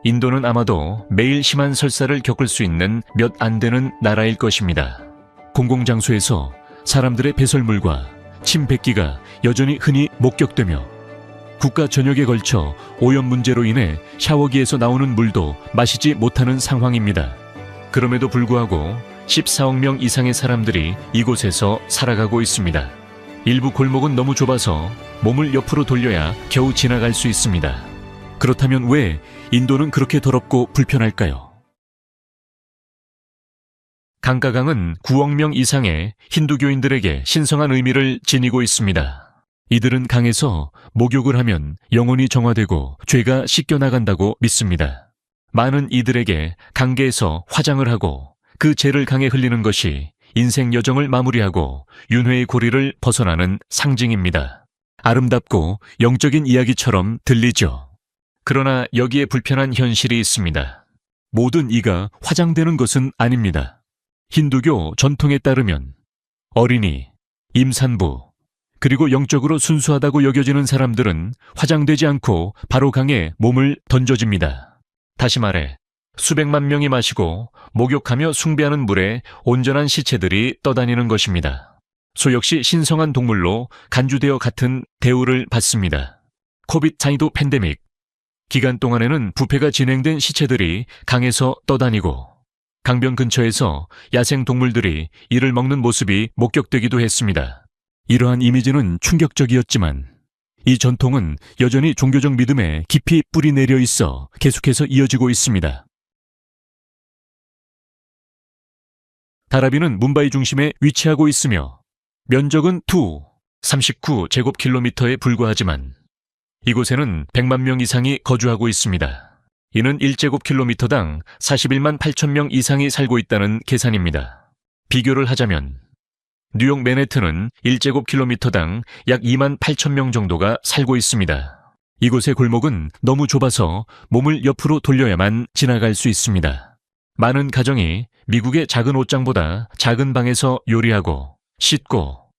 인도는 아마도 매일 심한 설사를 겪을 수 있는 몇 안 되는 나라일 것입니다. 공공장소에서 사람들의 배설물과 침뱉기가 여전히 흔히 목격되며 국가 전역에 걸쳐 오염 문제로 인해 샤워기에서 나오는 물도 마시지 못하는 상황입니다. 그럼에도 불구하고 14억 명 이상의 사람들이 이곳에서 살아가고 있습니다. 일부 골목은 너무 좁아서 몸을 옆으로 돌려야 겨우 지나갈 수 있습니다. 그렇다면 왜 인도는 그렇게 더럽고 불편할까요? 강가강은 9억 명 이상의 힌두교인들에게 신성한 의미를 지니고 있습니다. 이들은 강에서 목욕을 하면 영혼이 정화되고 죄가 씻겨나간다고 믿습니다. 많은 이들에게 강계에서 화장을 하고 그 죄를 강에 흘리는 것이 인생 여정을 마무리하고 윤회의 고리를 벗어나는 상징입니다. 아름답고 영적인 이야기처럼 들리죠. 그러나 여기에 불편한 현실이 있습니다. 모든 이가 화장되는 것은 아닙니다. 힌두교 전통에 따르면 어린이, 임산부, 그리고 영적으로 순수하다고 여겨지는 사람들은 화장되지 않고 바로 강에 몸을 던져줍니다. 다시 말해 수백만 명이 마시고 목욕하며 숭배하는 물에 온전한 시체들이 떠다니는 것입니다. 소 역시 신성한 동물로 간주되어 같은 대우를 받습니다. 코비드-19 팬데믹 기간 동안에는 부패가 진행된 시체들이 강에서 떠다니고 강변 근처에서 야생 동물들이 이를 먹는 모습이 목격되기도 했습니다. 이러한 이미지는 충격적이었지만 이 전통은 여전히 종교적 믿음에 깊이 뿌리 내려 있어 계속해서 이어지고 있습니다. 다라비는 뭄바이 중심에 위치하고 있으며 면적은 39제곱킬로미터에 불과하지만 이곳에는 100만 명 이상이 거주하고 있습니다. 이는 1제곱킬로미터당 41만 8천 명 이상이 살고 있다는 계산입니다. 비교를 하자면 뉴욕 맨해튼은 1제곱킬로미터당 약 2만 8천 명 정도가 살고 있습니다. 이곳의 골목은 너무 좁아서 몸을 옆으로 돌려야만 지나갈 수 있습니다. 많은 가정이 미국의 작은 옷장보다 작은 방에서 요리하고 씻고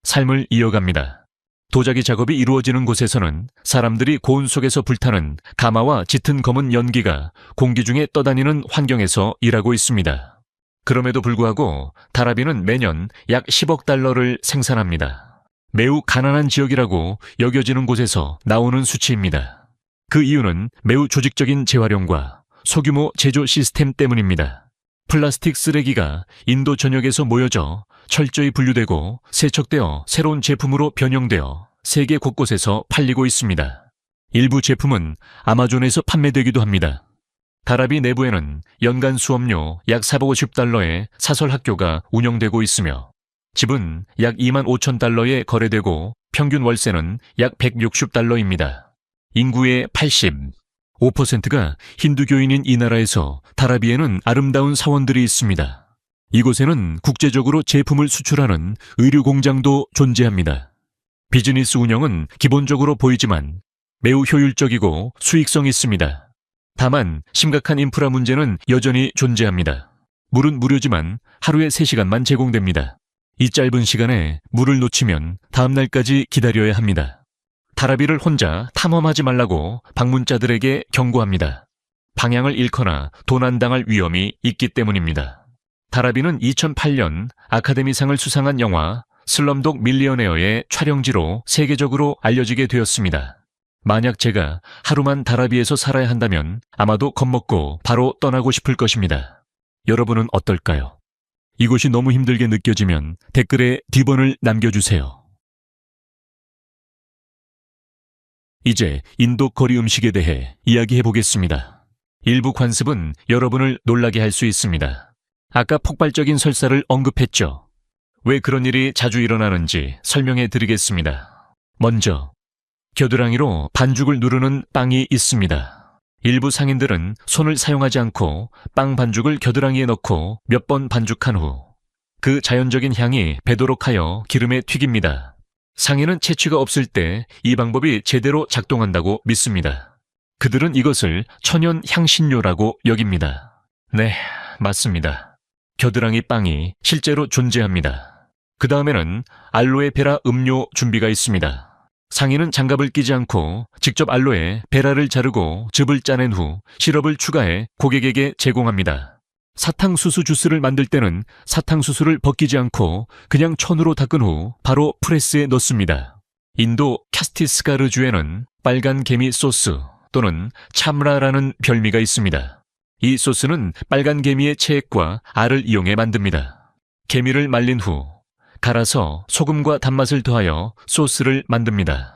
삶을 이어갑니다. 도자기 작업이 이루어지는 곳에서는 사람들이 고온 속에서 불타는 가마와 짙은 검은 연기가 공기 중에 떠다니는 환경에서 일하고 있습니다. 그럼에도 불구하고 다라비는 매년 약 10억 달러를 생산합니다. 매우 가난한 지역이라고 여겨지는 곳에서 나오는 수치입니다. 그 이유는 매우 조직적인 재활용과 소규모 제조 시스템 때문입니다. 플라스틱 쓰레기가 인도 전역에서 모여져 철저히 분류되고 세척되어 새로운 제품으로 변형되어 세계 곳곳에서 팔리고 있습니다. 일부 제품은 아마존에서 판매되기도 합니다. 다라비 내부에는 연간 수업료 약 450달러의 사설학교가 운영되고 있으며 집은 약 2만 5천 달러에 거래되고 평균 월세는 약 160달러입니다. 인구의 85%가 힌두교인인 이 나라에서 다라비에는 아름다운 사원들이 있습니다. 이곳에는 국제적으로 제품을 수출하는 의류 공장도 존재합니다. 비즈니스 운영은 기본적으로 보이지만 매우 효율적이고 수익성이 있습니다. 다만 심각한 인프라 문제는 여전히 존재합니다. 물은 무료지만 하루에 3시간만 제공됩니다. 이 짧은 시간에 물을 놓치면 다음 날까지 기다려야 합니다. 다라비를 혼자 탐험하지 말라고 방문자들에게 경고합니다. 방향을 잃거나 도난당할 위험이 있기 때문입니다. 다라비는 2008년 아카데미상을 수상한 영화 슬럼독 밀리어네어의 촬영지로 세계적으로 알려지게 되었습니다. 만약 제가 하루만 다라비에서 살아야 한다면 아마도 겁먹고 바로 떠나고 싶을 것입니다. 여러분은 어떨까요? 이곳이 너무 힘들게 느껴지면 댓글에 D번을 남겨주세요. 이제 인도 거리 음식에 대해 이야기해 보겠습니다. 일부 관습은 여러분을 놀라게 할 수 있습니다. 아까 폭발적인 설사를 언급했죠. 왜 그런 일이 자주 일어나는지 설명해 드리겠습니다. 먼저 겨드랑이로 반죽을 누르는 빵이 있습니다. 일부 상인들은 손을 사용하지 않고 빵 반죽을 겨드랑이에 넣고 몇 번 반죽한 후 그 자연적인 향이 배도록 하여 기름에 튀깁니다. 상인은 채취가 없을 때 이 방법이 제대로 작동한다고 믿습니다. 그들은 이것을 천연 향신료라고 여깁니다. 네, 맞습니다. 겨드랑이 빵이 실제로 존재합니다. 그 다음에는 알로에베라 음료 준비가 있습니다. 상인은 장갑을 끼지 않고 직접 알로에 베라를 자르고 즙을 짜낸 후 시럽을 추가해 고객에게 제공합니다. 사탕수수 주스를 만들 때는 사탕수수를 벗기지 않고 그냥 천으로 닦은 후 바로 프레스에 넣습니다. 인도 캬스티스가르주에는 빨간 개미 소스 또는 참라라는 별미가 있습니다. 이 소스는 빨간 개미의 체액과 알을 이용해 만듭니다. 개미를 말린 후 갈아서 소금과 단맛을 더하여 소스를 만듭니다.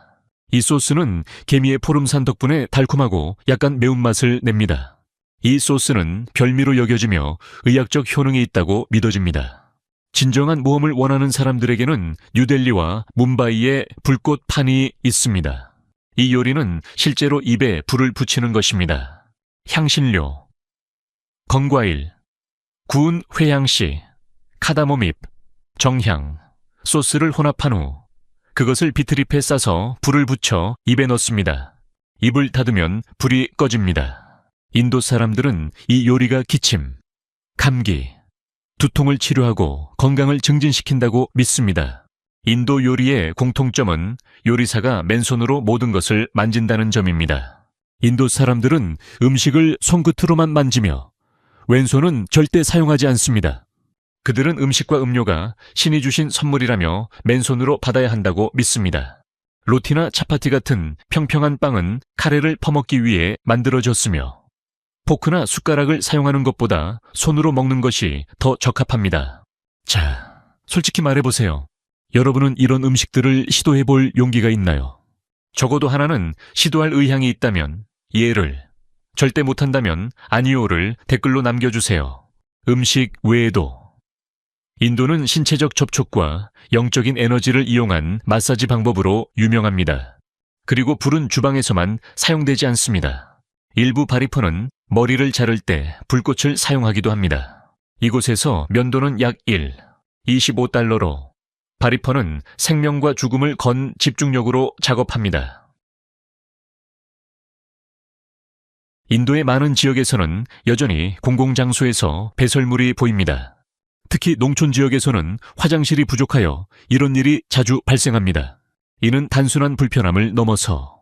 이 소스는 개미의 포름산 덕분에 달콤하고 약간 매운맛을 냅니다. 이 소스는 별미로 여겨지며 의학적 효능이 있다고 믿어집니다. 진정한 모험을 원하는 사람들에게는 뉴델리와 뭄바이에 불꽃판이 있습니다. 이 요리는 실제로 입에 불을 붙이는 것입니다. 향신료, 건과일, 구운 회양씨, 카다몬잎, 정향, 소스를 혼합한 후 그것을 비트립에 싸서 불을 붙여 입에 넣습니다. 입을 닫으면 불이 꺼집니다. 인도 사람들은 이 요리가 기침, 감기, 두통을 치료하고 건강을 증진시킨다고 믿습니다. 인도 요리의 공통점은 요리사가 맨손으로 모든 것을 만진다는 점입니다. 인도 사람들은 음식을 손끝으로만 만지며 왼손은 절대 사용하지 않습니다. 그들은 음식과 음료가 신이 주신 선물이라며 맨손으로 받아야 한다고 믿습니다. 로티나 차파티 같은 평평한 빵은 카레를 퍼먹기 위해 만들어졌으며 포크나 숟가락을 사용하는 것보다 손으로 먹는 것이 더 적합합니다. 자, 솔직히 말해보세요. 여러분은 이런 음식들을 시도해볼 용기가 있나요? 적어도 하나는 시도할 의향이 있다면 예를, 절대 못한다면 아니오를 댓글로 남겨주세요. 음식 외에도 인도는 신체적 접촉과 영적인 에너지를 이용한 마사지 방법으로 유명합니다. 그리고 불은 주방에서만 사용되지 않습니다. 일부 바리퍼는 머리를 자를 때 불꽃을 사용하기도 합니다. 이곳에서 면도는 약 25달러로 바리퍼는 생명과 죽음을 건 집중력으로 작업합니다. 인도의 많은 지역에서는 여전히 공공장소에서 배설물이 보입니다. 특히 농촌 지역에서는 화장실이 부족하여 이런 일이 자주 발생합니다. 이는 단순한 불편함을 넘어서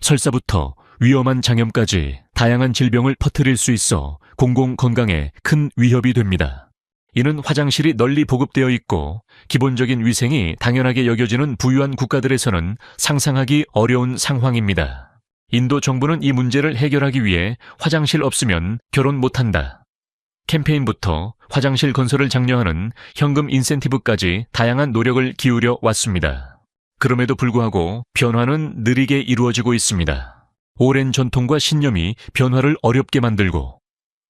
설사부터 위험한 장염까지 다양한 질병을 퍼뜨릴 수 있어 공공 건강에 큰 위협이 됩니다. 이는 화장실이 널리 보급되어 있고 기본적인 위생이 당연하게 여겨지는 부유한 국가들에서는 상상하기 어려운 상황입니다. 인도 정부는 이 문제를 해결하기 위해 화장실 없으면 결혼 못한다 캠페인부터 화장실 건설을 장려하는 현금 인센티브까지 다양한 노력을 기울여 왔습니다. 그럼에도 불구하고 변화는 느리게 이루어지고 있습니다. 오랜 전통과 신념이 변화를 어렵게 만들고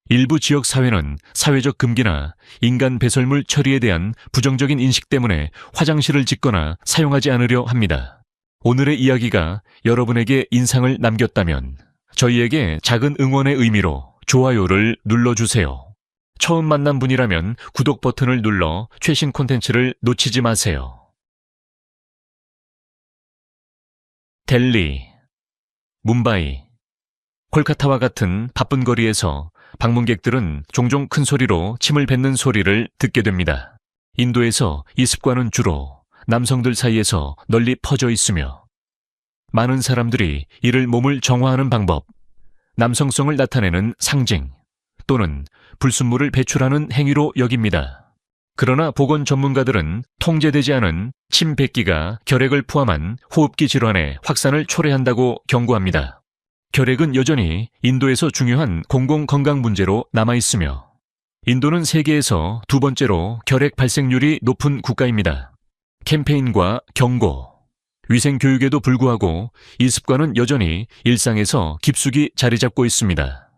일부 지역 사회는 사회적 금기나 인간 배설물 처리에 대한 부정적인 인식 때문에 화장실을 짓거나 사용하지 않으려 합니다. 오늘의 이야기가 여러분에게 인상을 남겼다면 저희에게 작은 응원의 의미로 좋아요를 눌러주세요. 처음 만난 분이라면 구독 버튼을 눌러 최신 콘텐츠를 놓치지 마세요. 델리, 뭄바이, 콜카타와 같은 바쁜 거리에서 방문객들은 종종 큰 소리로 침을 뱉는 소리를 듣게 됩니다. 인도에서 이 습관은 주로 남성들 사이에서 널리 퍼져 있으며 많은 사람들이 이를 몸을 정화하는 방법, 남성성을 나타내는 상징 또는 불순물을 배출하는 행위로 여깁니다. 그러나 보건 전문가들은 통제되지 않은 침 뱉기가 결핵을 포함한 호흡기 질환의 확산을 초래한다고 경고합니다. 결핵은 여전히 인도에서 중요한 공공건강 문제로 남아있으며 인도는 세계에서 두 번째로 결핵 발생률이 높은 국가입니다. 캠페인과 경고, 위생교육에도 불구하고 이 습관은 여전히 일상에서 깊숙이 자리 잡고 있습니다.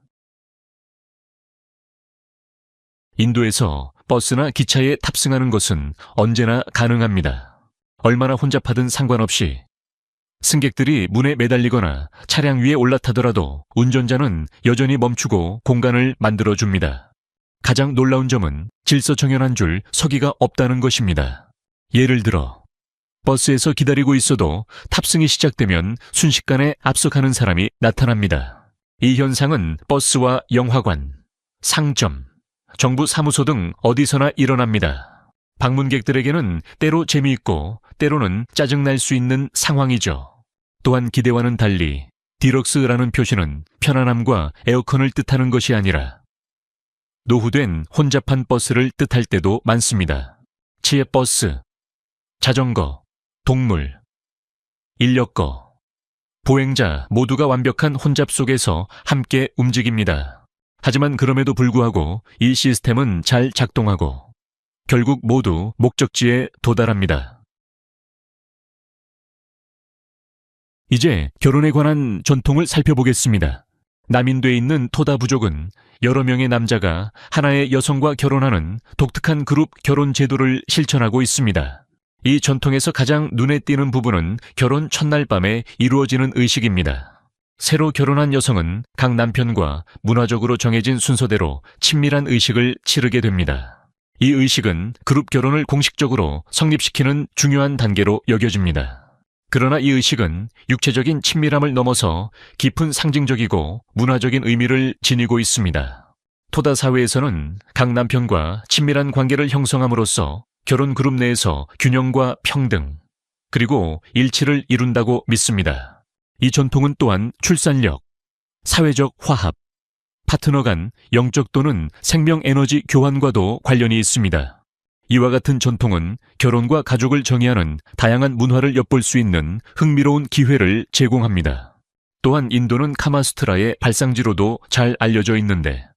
인도에서 버스나 기차에 탑승하는 것은 언제나 가능합니다. 얼마나 혼잡하든 상관없이 승객들이 문에 매달리거나 차량 위에 올라타더라도 운전자는 여전히 멈추고 공간을 만들어줍니다. 가장 놀라운 점은 질서정연한 줄 서기가 없다는 것입니다. 예를 들어 버스에서 기다리고 있어도 탑승이 시작되면 순식간에 앞서가는 사람이 나타납니다. 이 현상은 버스와 영화관, 상점, 정부 사무소 등 어디서나 일어납니다. 방문객들에게는 때로 재미있고 때로는 짜증날 수 있는 상황이죠. 또한 기대와는 달리 디럭스라는 표시는 편안함과 에어컨을 뜻하는 것이 아니라 노후된 혼잡한 버스를 뜻할 때도 많습니다. 치엣버스, 자전거, 동물, 인력거, 보행자 모두가 완벽한 혼잡 속에서 함께 움직입니다. 하지만 그럼에도 불구하고 이 시스템은 잘 작동하고 결국 모두 목적지에 도달합니다. 이제 결혼에 관한 전통을 살펴보겠습니다. 남인도에 있는 토다 부족은 여러 명의 남자가 하나의 여성과 결혼하는 독특한 그룹 결혼 제도를 실천하고 있습니다. 이 전통에서 가장 눈에 띄는 부분은 결혼 첫날 밤에 이루어지는 의식입니다. 새로 결혼한 여성은 각 남편과 문화적으로 정해진 순서대로 친밀한 의식을 치르게 됩니다. 이 의식은 그룹 결혼을 공식적으로 성립시키는 중요한 단계로 여겨집니다. 그러나 이 의식은 육체적인 친밀함을 넘어서 깊은 상징적이고 문화적인 의미를 지니고 있습니다. 토다 사회에서는 각 남편과 친밀한 관계를 형성함으로써 결혼 그룹 내에서 균형과 평등, 그리고 일치를 이룬다고 믿습니다. 이 전통은 또한 출산력, 사회적 화합, 파트너 간 영적 또는 생명 에너지 교환과도 관련이 있습니다. 이와 같은 전통은 결혼과 가족을 정의하는 다양한 문화를 엿볼 수 있는 흥미로운 기회를 제공합니다. 또한 인도는 카마수트라의 발상지로도 잘 알려져 있는데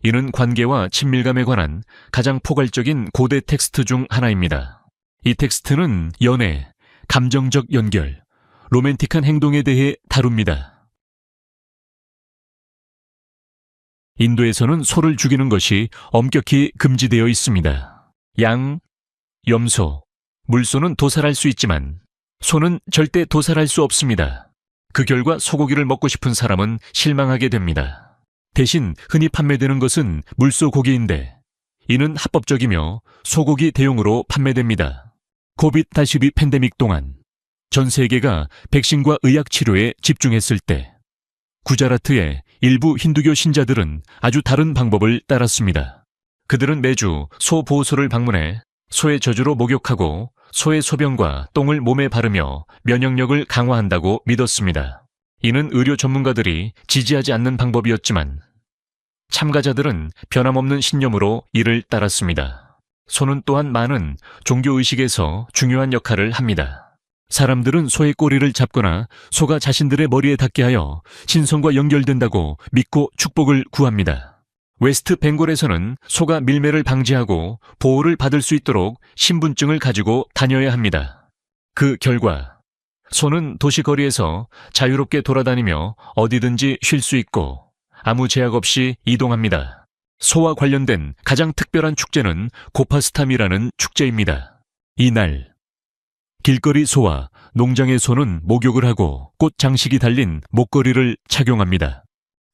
이는 관계와 친밀감에 관한 가장 포괄적인 고대 텍스트 중 하나입니다. 이 텍스트는 연애, 감정적 연결, 로맨틱한 행동에 대해 다룹니다. 인도에서는 소를 죽이는 것이 엄격히 금지되어 있습니다. 양, 염소, 물소는 도살할 수 있지만 소는 절대 도살할 수 없습니다. 그 결과 소고기를 먹고 싶은 사람은 실망하게 됩니다. 대신 흔히 판매되는 것은 물소 고기인데 이는 합법적이며 소고기 대용으로 판매됩니다. 코비드-19 팬데믹 동안 전 세계가 백신과 의학 치료에 집중했을 때 구자라트의 일부 힌두교 신자들은 아주 다른 방법을 따랐습니다. 그들은 매주 소 보호소를 방문해 소의 저주로 목욕하고 소의 소변과 똥을 몸에 바르며 면역력을 강화한다고 믿었습니다. 이는 의료 전문가들이 지지하지 않는 방법이었지만 참가자들은 변함없는 신념으로 이를 따랐습니다. 소는 또한 많은 종교의식에서 중요한 역할을 합니다. 사람들은 소의 꼬리를 잡거나 소가 자신들의 머리에 닿게 하여 신성과 연결된다고 믿고 축복을 구합니다. 웨스트 벵골에서는 소가 밀매를 방지하고 보호를 받을 수 있도록 신분증을 가지고 다녀야 합니다. 그 결과 소는 도시 거리에서 자유롭게 돌아다니며 어디든지 쉴 수 있고 아무 제약 없이 이동합니다. 소와 관련된 가장 특별한 축제는 고파스탐이라는 축제입니다. 이날 길거리 소와 농장의 소는 목욕을 하고 꽃 장식이 달린 목걸이를 착용합니다.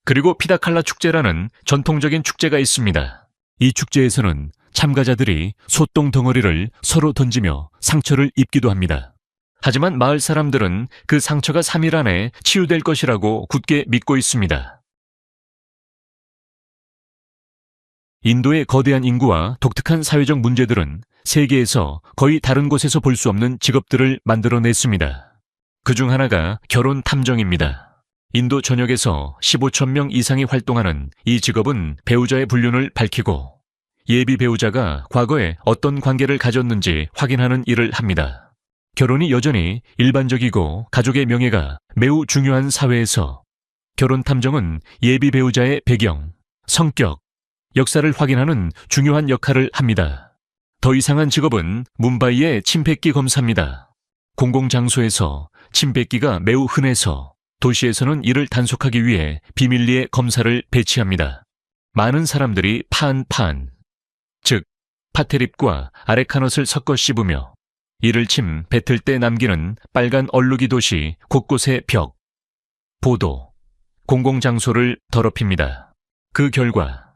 그리고 피다칼라 축제라는 전통적인 축제가 있습니다. 이 축제에서는 참가자들이 소똥 덩어리를 서로 던지며 상처를 입기도 합니다. 하지만 마을 사람들은 그 상처가 3일 안에 치유될 것이라고 굳게 믿고 있습니다. 인도의 거대한 인구와 독특한 사회적 문제들은 세계에서 거의 다른 곳에서 볼 수 없는 직업들을 만들어냈습니다. 그중 하나가 결혼 탐정입니다. 인도 전역에서 15천 명 이상이 활동하는 이 직업은 배우자의 불륜을 밝히고 예비 배우자가 과거에 어떤 관계를 가졌는지 확인하는 일을 합니다. 결혼이 여전히 일반적이고 가족의 명예가 매우 중요한 사회에서 결혼 탐정은 예비 배우자의 배경, 성격, 역사를 확인하는 중요한 역할을 합니다. 더 이상한 직업은 뭄바이의 침뱉기 검사입니다. 공공장소에서 침뱉기가 매우 흔해서 도시에서는 이를 단속하기 위해 비밀리에 검사를 배치합니다. 많은 사람들이 파안, 즉 파테립과 아레카넛을 섞어 씹으며 이를 뱉을 때 남기는 빨간 얼룩이 도시 곳곳의 벽, 보도, 공공장소를 더럽힙니다. 그 결과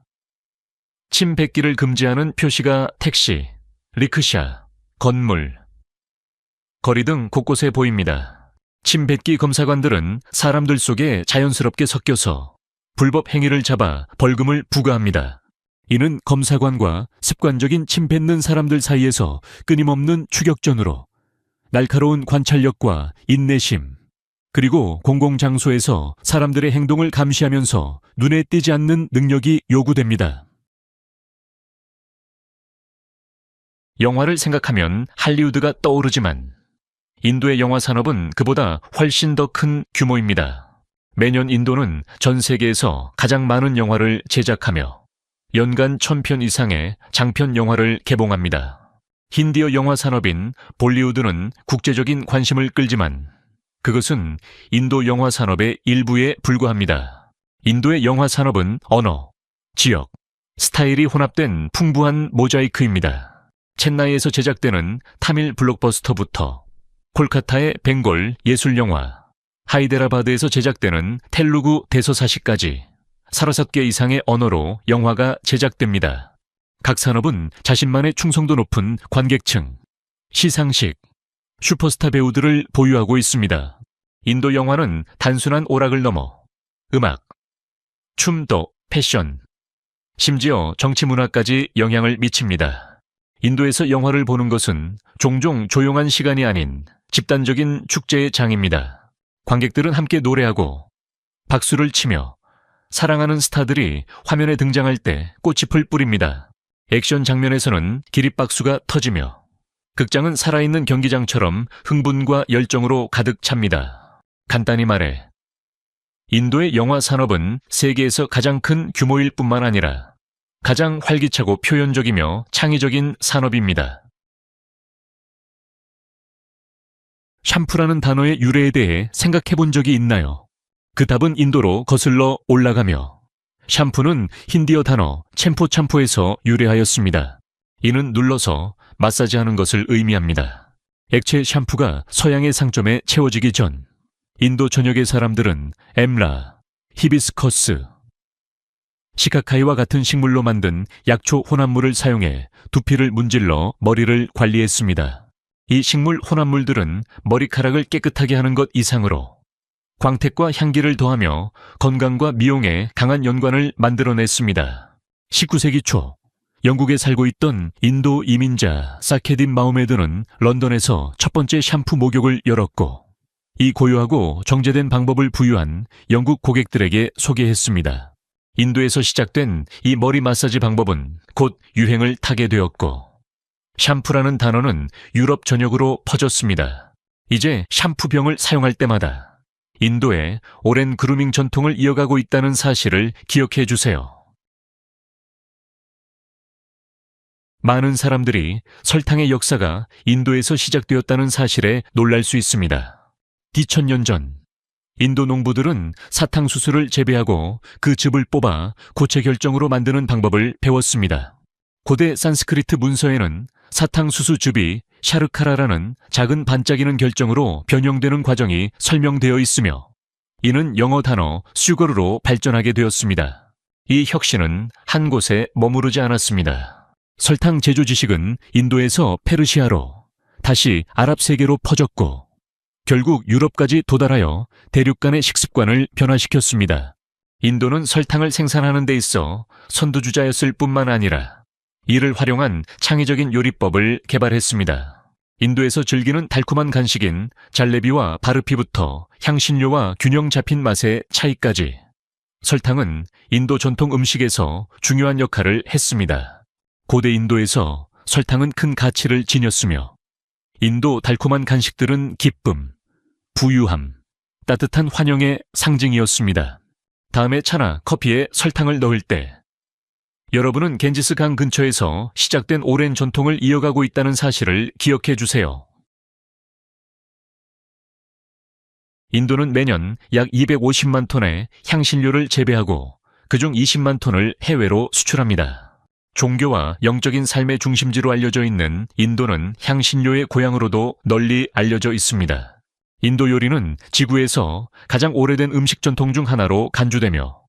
침 뱉기를 금지하는 표시가 택시, 리크샤, 건물, 거리 등 곳곳에 보입니다. 침 뱉기 검사관들은 사람들 속에 자연스럽게 섞여서 불법 행위를 잡아 벌금을 부과합니다. 이는 검사관과 습관적인 침 뱉는 사람들 사이에서 끊임없는 추격전으로 날카로운 관찰력과 인내심, 그리고 공공장소에서 사람들의 행동을 감시하면서 눈에 띄지 않는 능력이 요구됩니다. 영화를 생각하면 할리우드가 떠오르지만 인도의 영화 산업은 그보다 훨씬 더 큰 규모입니다. 매년 인도는 전 세계에서 가장 많은 영화를 제작하며 연간 1000편 이상의 장편 영화를 개봉합니다. 힌디어 영화 산업인 볼리우드는 국제적인 관심을 끌지만 그것은 인도 영화 산업의 일부에 불과합니다. 인도의 영화 산업은 언어, 지역, 스타일이 혼합된 풍부한 모자이크입니다. 첸나이에서 제작되는 타밀 블록버스터부터 콜카타의 벵골 예술영화, 하이데라바드에서 제작되는 텔루구 대서사시까지 36개 이상의 언어로 영화가 제작됩니다. 각 산업은 자신만의 충성도 높은 관객층, 시상식, 슈퍼스타 배우들을 보유하고 있습니다. 인도 영화는 단순한 오락을 넘어 음악, 춤도, 패션, 심지어 정치 문화까지 영향을 미칩니다. 인도에서 영화를 보는 것은 종종 조용한 시간이 아닌 집단적인 축제의 장입니다. 관객들은 함께 노래하고 박수를 치며 사랑하는 스타들이 화면에 등장할 때 꽃잎을 뿌립니다. 액션 장면에서는 기립박수가 터지며 극장은 살아있는 경기장처럼 흥분과 열정으로 가득 찹니다. 간단히 말해 인도의 영화 산업은 세계에서 가장 큰 규모일 뿐만 아니라 가장 활기차고 표현적이며 창의적인 산업입니다. 샴푸라는 단어의 유래에 대해 생각해 본 적이 있나요? 그 답은 인도로 거슬러 올라가며 샴푸는 힌디어 단어 챔포참푸에서 유래하였습니다. 이는 눌러서 마사지하는 것을 의미합니다. 액체 샴푸가 서양의 상점에 채워지기 전 인도 전역의 사람들은 엠라, 히비스커스, 시카카이와 같은 식물로 만든 약초 혼합물을 사용해 두피를 문질러 머리를 관리했습니다. 이 식물 혼합물들은 머리카락을 깨끗하게 하는 것 이상으로 광택과 향기를 더하며 건강과 미용에 강한 연관을 만들어냈습니다. 19세기 초 영국에 살고 있던 인도 이민자 사케딘 마호메드는 런던에서 첫 번째 샴푸 목욕을 열었고 이 고요하고 정제된 방법을 부유한 영국 고객들에게 소개했습니다. 인도에서 시작된 이 머리 마사지 방법은 곧 유행을 타게 되었고 샴푸라는 단어는 유럽 전역으로 퍼졌습니다. 이제 샴푸병을 사용할 때마다 인도의 오랜 그루밍 전통을 이어가고 있다는 사실을 기억해 주세요. 많은 사람들이 설탕의 역사가 인도에서 시작되었다는 사실에 놀랄 수 있습니다. 뒤천년 전 인도 농부들은 사탕수수를 재배하고 그 즙을 뽑아 고체 결정으로 만드는 방법을 배웠습니다. 고대 산스크리트 문서에는 사탕수수 즙이 샤르카라라는 작은 반짝이는 결정으로 변형되는 과정이 설명되어 있으며 이는 영어 단어 슈거르로 발전하게 되었습니다. 이 혁신은 한 곳에 머무르지 않았습니다. 설탕 제조 지식은 인도에서 페르시아로 다시 아랍 세계로 퍼졌고 결국 유럽까지 도달하여 대륙 간의 식습관을 변화시켰습니다. 인도는 설탕을 생산하는 데 있어 선두주자였을 뿐만 아니라 이를 활용한 창의적인 요리법을 개발했습니다. 인도에서 즐기는 달콤한 간식인 잘레비와 바르피부터 향신료와 균형 잡힌 맛의 차이까지 설탕은 인도 전통 음식에서 중요한 역할을 했습니다. 고대 인도에서 설탕은 큰 가치를 지녔으며 인도 달콤한 간식들은 기쁨, 부유함, 따뜻한 환영의 상징이었습니다. 다음에 차나 커피에 설탕을 넣을 때 여러분은 겐지스 강 근처에서 시작된 오랜 전통을 이어가고 있다는 사실을 기억해 주세요. 인도는 매년 약 250만 톤의 향신료를 재배하고 그중 20만 톤을 해외로 수출합니다. 종교와 영적인 삶의 중심지로 알려져 있는 인도는 향신료의 고향으로도 널리 알려져 있습니다. 인도 요리는 지구에서 가장 오래된 음식 전통 중 하나로 간주되며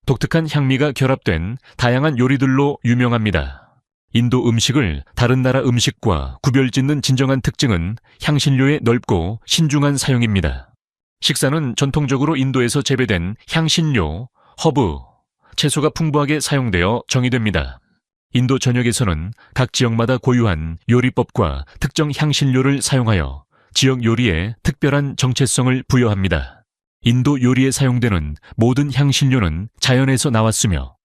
독특한 향미가 결합된 다양한 요리들로 유명합니다. 인도 음식을 다른 나라 음식과 구별짓는 진정한 특징은 향신료의 넓고 신중한 사용입니다. 식사는 전통적으로 인도에서 재배된 향신료, 허브, 채소가 풍부하게 사용되어 정의됩니다. 인도 전역에서는 각 지역마다 고유한 요리법과 특정 향신료를 사용하여 지역 요리에 특별한 정체성을 부여합니다. 인도 요리에 사용되는 모든 향신료는 자연에서 나왔으며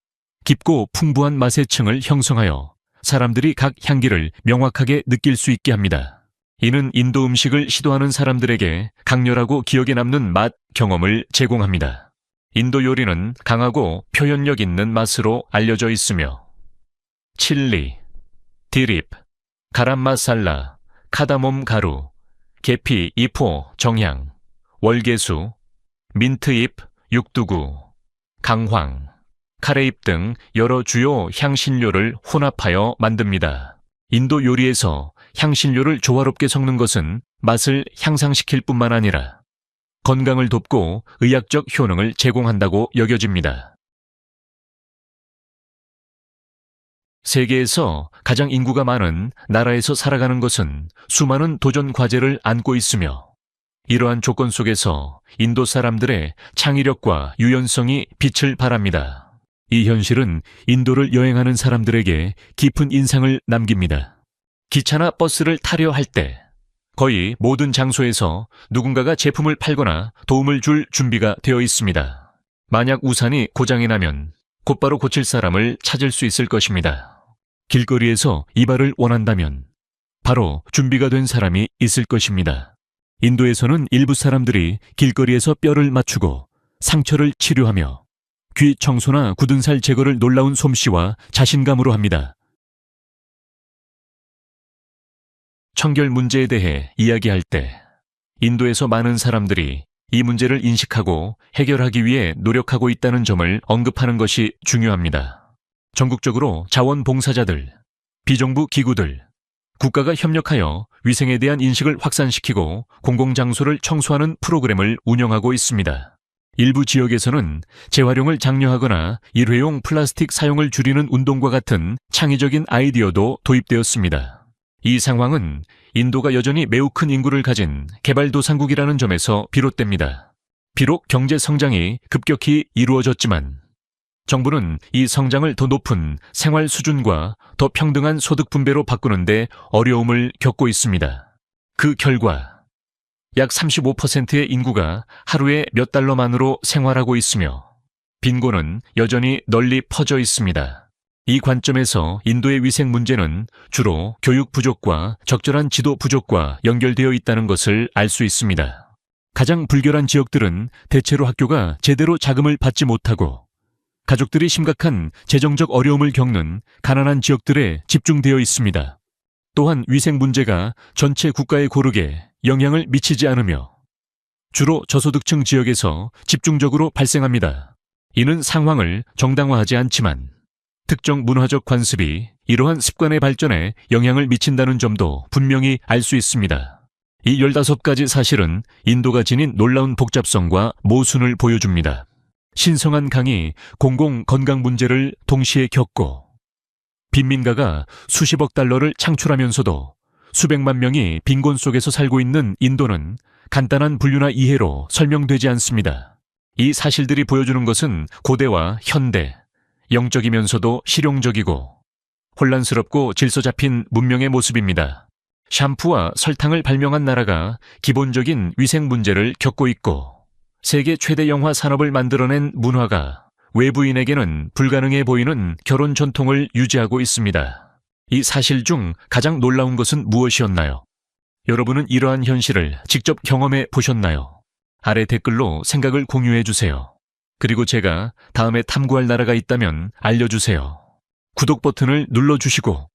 깊고 풍부한 맛의 층을 형성하여 사람들이 각 향기를 명확하게 느낄 수 있게 합니다. 이는 인도 음식을 시도하는 사람들에게 강렬하고 기억에 남는 맛 경험을 제공합니다. 인도 요리는 강하고 표현력 있는 맛으로 알려져 있으며 칠리, 디립, 가람마살라, 카다몬 가루, 계피, 이포, 정향, 월계수, 민트잎, 육두구, 강황, 카레잎 등 여러 주요 향신료를 혼합하여 만듭니다. 인도 요리에서 향신료를 조화롭게 섞는 것은 맛을 향상시킬 뿐만 아니라 건강을 돕고 의학적 효능을 제공한다고 여겨집니다. 세계에서 가장 인구가 많은 나라에서 살아가는 것은 수많은 도전 과제를 안고 있으며 이러한 조건 속에서 인도 사람들의 창의력과 유연성이 빛을 발합니다. 이 현실은 인도를 여행하는 사람들에게 깊은 인상을 남깁니다. 기차나 버스를 타려 할 때 거의 모든 장소에서 누군가가 제품을 팔거나 도움을 줄 준비가 되어 있습니다. 만약 우산이 고장이 나면 곧바로 고칠 사람을 찾을 수 있을 것입니다. 길거리에서 이발을 원한다면 바로 준비가 된 사람이 있을 것입니다. 인도에서는 일부 사람들이 길거리에서 뼈를 맞추고 상처를 치료하며 귀 청소나 굳은 살 제거를 놀라운 솜씨와 자신감으로 합니다. 청결 문제에 대해 이야기할 때 인도에서 많은 사람들이 이 문제를 인식하고 해결하기 위해 노력하고 있다는 점을 언급하는 것이 중요합니다. 전국적으로 자원봉사자들, 비정부 기구들, 국가가 협력하여 위생에 대한 인식을 확산시키고 공공장소를 청소하는 프로그램을 운영하고 있습니다. 일부 지역에서는 재활용을 장려하거나 일회용 플라스틱 사용을 줄이는 운동과 같은 창의적인 아이디어도 도입되었습니다. 이 상황은 인도가 여전히 매우 큰 인구를 가진 개발도상국이라는 점에서 비롯됩니다. 비록 경제 성장이 급격히 이루어졌지만 정부는 이 성장을 더 높은 생활 수준과 더 평등한 소득 분배로 바꾸는 데 어려움을 겪고 있습니다. 그 결과 약 35%의 인구가 하루에 몇 달러만으로 생활하고 있으며 빈곤은 여전히 널리 퍼져 있습니다. 이 관점에서 인도의 위생 문제는 주로 교육 부족과 적절한 지도 부족과 연결되어 있다는 것을 알 수 있습니다. 가장 불결한 지역들은 대체로 학교가 제대로 자금을 받지 못하고 가족들이 심각한 재정적 어려움을 겪는 가난한 지역들에 집중되어 있습니다. 또한 위생 문제가 전체 국가에 고르게 영향을 미치지 않으며 주로 저소득층 지역에서 집중적으로 발생합니다. 이는 상황을 정당화하지 않지만 특정 문화적 관습이 이러한 습관의 발전에 영향을 미친다는 점도 분명히 알 수 있습니다. 이 15가지 사실은 인도가 지닌 놀라운 복잡성과 모순을 보여줍니다. 신성한 강이 공공 건강 문제를 동시에 겪고 빈민가가 수십억 달러를 창출하면서도 수백만 명이 빈곤 속에서 살고 있는 인도는 간단한 분류나 이해로 설명되지 않습니다. 이 사실들이 보여주는 것은 고대와 현대, 영적이면서도 실용적이고 혼란스럽고 질서 잡힌 문명의 모습입니다. 샴푸와 설탕을 발명한 나라가 기본적인 위생 문제를 겪고 있고 세계 최대 영화 산업을 만들어낸 문화가 외부인에게는 불가능해 보이는 결혼 전통을 유지하고 있습니다. 이 사실 중 가장 놀라운 것은 무엇이었나요? 여러분은 이러한 현실을 직접 경험해 보셨나요? 아래 댓글로 생각을 공유해 주세요. 그리고 제가 다음에 탐구할 나라가 있다면 알려주세요. 구독 버튼을 눌러주시고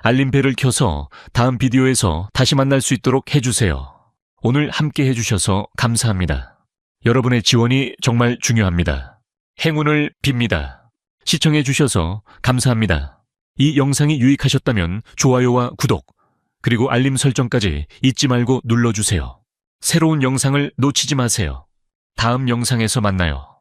알림벨을 켜서 다음 비디오에서 다시 만날 수 있도록 해주세요. 오늘 함께 해주셔서 감사합니다. 여러분의 지원이 정말 중요합니다. 행운을 빕니다. 시청해 주셔서 감사합니다. 이 영상이 유익하셨다면 좋아요와 구독, 그리고 알림 설정까지 잊지 말고 눌러주세요. 새로운 영상을 놓치지 마세요. 다음 영상에서 만나요.